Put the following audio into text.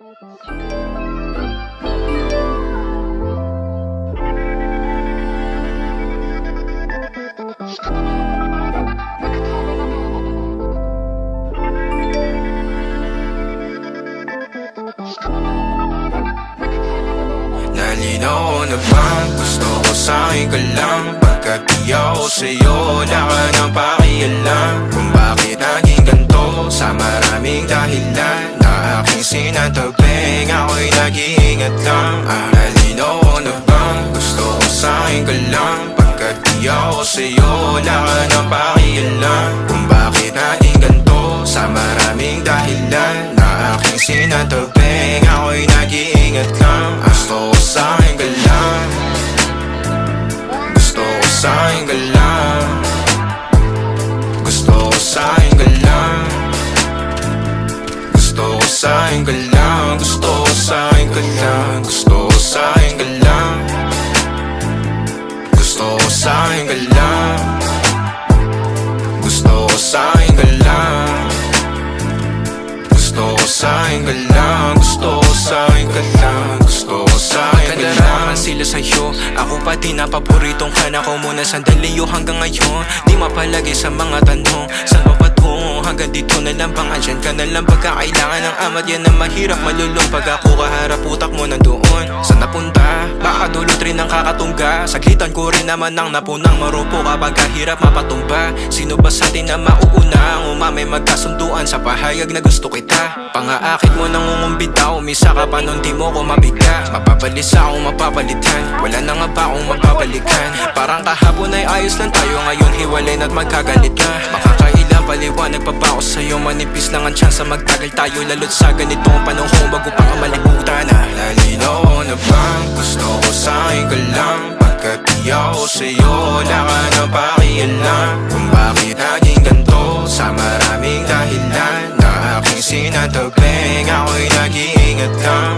Nalinaw na bang gusto ko sa'kin ka lang? Pagkat di ako sa'yo, wala ka nang pakialam. Kung bakit naging ganito sa maraming dahilan na aking sinatagping, ako'y nag-iingat lang. Nalinaw na bang gusto ko sa'kin ka lang? Pagkat di ako sa'yo, wala ka nang pakialam. Kung bakit naging ganito sa maraming dahilan na aking sinatagping, ako'y nag-iingat lang. Gusto ko sa'kin ka lang, gusto ko sa'kin ka lang, gusto ko sa'kin ka lang, gusto ko sa'kin ka lang, gusto ko sa'kin ka lang, gusto ko sa'kin ka lang, gusto ko sa'kin ka lang, gusto ko sa'kin ka lang, gusto ko sa'kin ka lang, gusto ko sa'kin ka lang, gusto ko sa'kin ka lang. Sila sa'yo, ako pa din na paboritong ka na ko muna sandali yo hanggang ngayon. Di mapalagi sa mga tanong, saan ba patungo? Hanggang dito na lang bang andyan ka na lang pagkakailangan ng amat? Yan ang mahirap malulong pag ako kaharap utak mo nandoon. Saan napunta? Baka dulot rin ang kakatungga. Saglitan ko rin naman ang napunang marupo kapag kahirap mapatumba. Sino ba sa atin na mauuna? Ang umamay magkasunduan sa pahayag na gusto kita. Pangaakit mo nang umumbita, umisa ka pa nun di mo ko mabiga. Mapabalisa akong mapapalitan, wala na nga ba akong mapapalikan? Parang kahapon ay ayos lang tayo, ngayon hiwalay na't magkagalit na. Makakailang paliwanag pa ba ako sa'yo? Manipis lang ang tsansa magtagal tayo, lalo't sa ganitong panahon bago pa ka malibutan na. Nalinaw na bang gusto ko sa'kin ka lang? Pagkat di ako sa'yo, wala ka na pakialam. Kung bakit naging ganito sa maraming dahilan na aking sinatagping, ako'y nag-iingat lang.